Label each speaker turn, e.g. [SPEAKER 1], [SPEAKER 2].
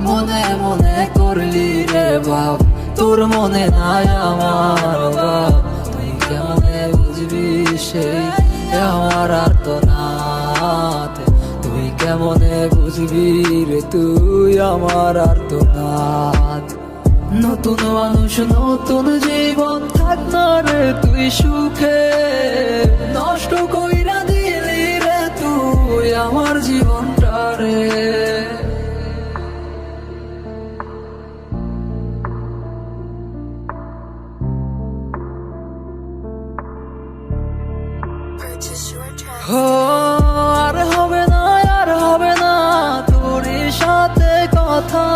[SPEAKER 1] মনে মনে করলি রে বাপ, তোর মনে নাই আমার বাপ। তুই কেমনে বুঝবি সেই আমার আর্তনাদ, তুই কেমনে বুঝবি রে তুই আমার আর্তনাদ। নতুন মানুষ নতুন জীবন, থাক না রে তুই সুখে, নষ্ট কইরা দিলি রে তুই আমার জীবনটা রে। আর হবে না, আর হবে না তোর সাথে কথা।